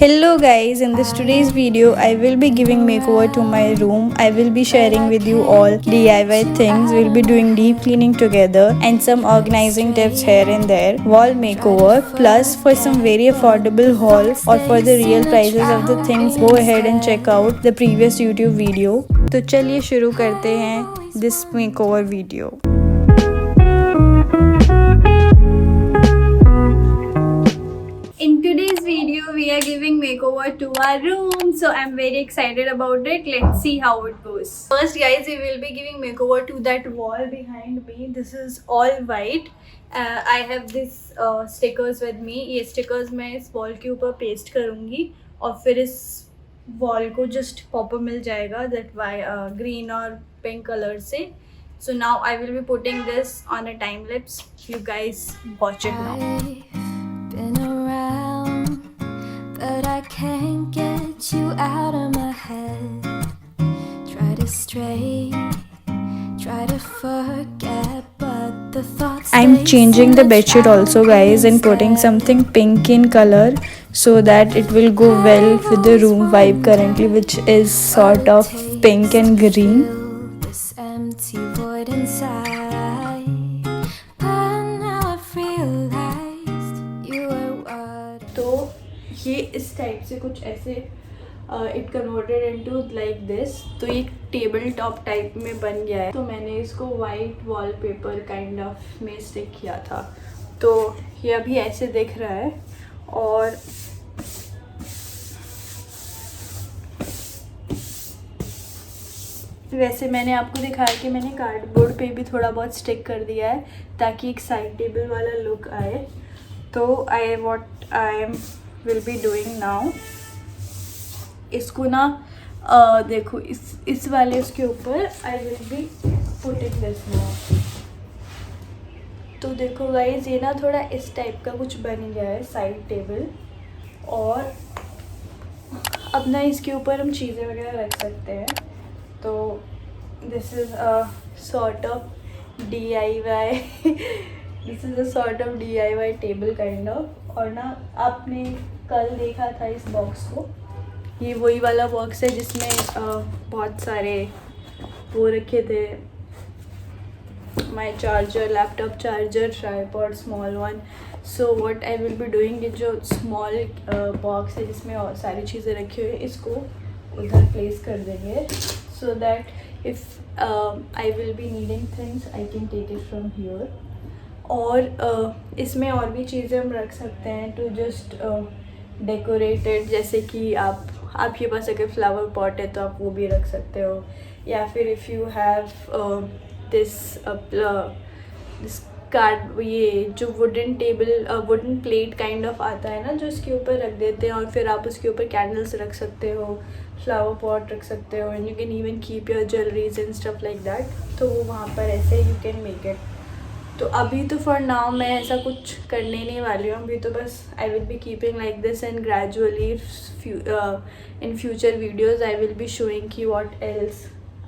Hello guys, in this today's video I will be giving makeover to my room. I will be sharing with you all DIY things. We'll be doing deep cleaning together and some organizing tips here and there. Wall makeover plus for some very affordable haul or for the real prices of the things, go ahead and check out the previous YouTube video. तो चलिए शुरू करते हैं this makeover video. In today's video, we are giving makeover to our room, so I'm very excited about it. Let's see how it goes. First, guys, we will be giving makeover to that wall behind me. This is all white. I have this stickers with me. ये stickers मैं इस wall के ऊपर paste करूँगी और फिर इस wall को just popper मिल जाएगा that green और pink color से. So now I will be putting this on a time lapse. You guys watch it now. Been around, but I can't get you out of my head. Try to stray, try to forget, but the thoughts. I'm changing the bedsheet also, guys, and putting something pink in color so that it will go well with the room vibe currently, which is sort of pink and green. This empty void inside. तो ये इस type से कुछ ऐसे it converted into like this. तो ये table top type में बन गया है. तो मैंने इसको वाइट वॉलपेपर काइंड ऑफ में स्टिक किया था. तो ये अभी ऐसे दिख रहा है. और वैसे मैंने आपको दिखाया कि मैंने कार्डबोर्ड पे भी थोड़ा बहुत स्टिक कर दिया है ताकि एक साइड टेबल वाला लुक आए. तो what I will be doing now, इसको ना देखो इस वाले उसके ऊपर आई will be putting this now. तो देखो गाइस, ये ना थोड़ा इस टाइप का कुछ बन गया है साइड टेबल. और अब ना इसके ऊपर हम चीज़ें वगैरह रख सकते हैं. तो this is a sort of DIY this is a sort of DIY table kind of. और ना आपने कल देखा था इस बॉक्स को, ये वही वाला बॉक्स है जिसमें बहुत सारे वो रखे थे, माई charger, laptop charger, tripod, small one. So what I will be doing, ये जो स्मॉल बॉक्स है जिसमें और सारी चीज़ें रखी हुई है, इसको उधर प्लेस कर देंगे so that if I will be needing things I can take it from here. और इसमें और भी चीज़ें हम रख सकते हैं टू जस्ट डेकोरेटेड, जैसे कि आपके पास अगर फ्लावर पॉट है तो आप वो भी रख सकते हो. या फिर if you have this card, ये जो wooden table wooden plate kind of आता है ना, जो इसके ऊपर रख देते हैं और फिर आप उसके ऊपर कैंडल्स रख सकते हो, फ्लावर पॉट रख सकते हो, and you can even keep your jewelleries and stuff like that. तो वो वहाँ पर ऐसे यू कैन मेक इट. तो अभी तो फॉर नाउ मैं ऐसा कुछ करने नहीं वाली हूँ. अभी तो बस I will be keeping like this and gradually in future videos I will be showing की what else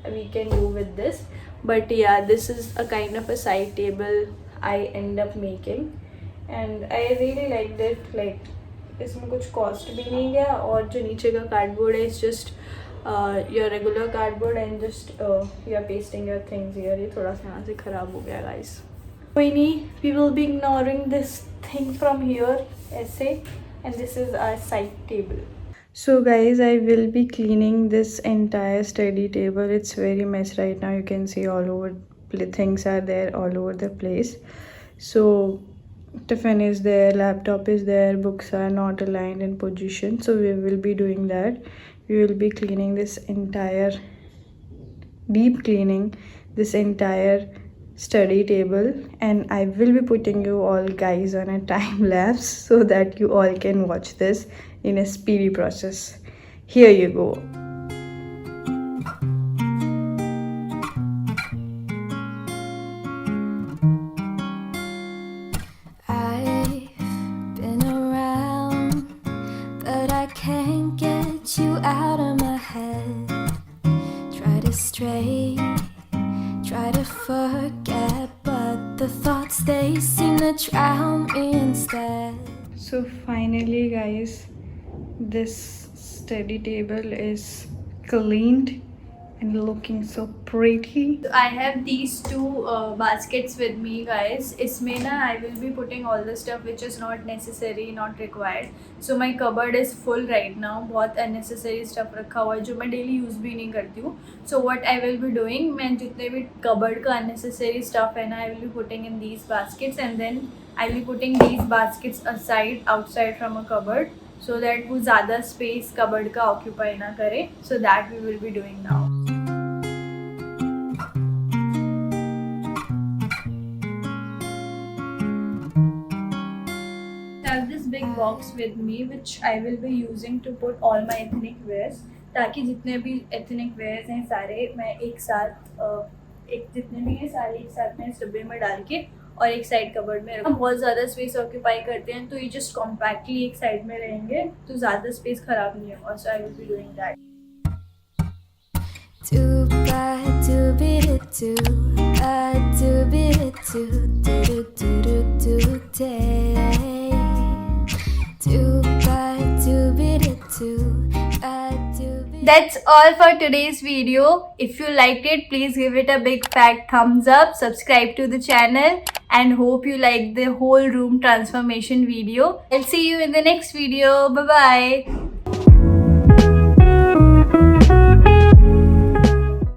we can do with this. But yeah this is a kind of a side table I end up making and I really like that. Like इसमें कुछ cost भी नहीं गया. और जो नीचे का कार्डबोर्ड है it's just your regular cardboard and just you are pasting your things here. ये थोड़ा सा यहाँ से ख़राब हो गया गाइस. कोई नहीं, we will be ignoring this thing from here ऐसे. And this is our side table. So guys, I will be cleaning this entire study table. It's very mess right now. You can see all over, things are there all over the place. So tiffin is there, laptop is there, books are not aligned in position. So we will be doing that. We will be cleaning this entire, deep cleaning this entire study table, and I will be putting you all guys on a time lapse so that you all can watch this in a speedy process. Here you go. I've been around, but I can't get you out of my head. Try to stray, try to forget, but the thoughts, they seem to drown me instead. So finally guys, this study table is cleaned and looking so pretty. I have these two baskets with me, guys. इसमें ना I will be putting all the stuff which is not necessary, not required. So my cupboard is full right now. बहुत unnecessary stuff रखा हुआ है जो मैं daily use भी नहीं करती हूँ. So what I will be doing, मैं जितने भी cupboard का unnecessary stuff है ना, I will be putting in these baskets, and then I will be putting these baskets aside, outside from a cupboard, so that वो ज़्यादा space cupboard का occupy ना करे. So that we will be doing now. I have this big box with me which I will be using to put all my ethnic wears, ताकि जितने भी ethnic wears हैं सारे मैं एक साथ एक जितने भी हैं सारे एक साथ मैं इस डब्बे में डाल के और एक साइड कबर्ड में रखूँ. बहुत ज़्यादा स्पेस ऑक्यूपाई करते हैं तो ये जस्ट कॉम्पैक्टली एक साइड में रहेंगे तो ज़्यादा स्पेस ख़राब नहीं होगा. So I will be doing that. Do ba do be do ba do be do do do do do day. Do ba do be do ba do be. That's all for today's video. If you liked it, please give it a big fat thumbs up, subscribe to the channel, and hope you liked the whole room transformation video. I'll see you in the next video. Bye bye.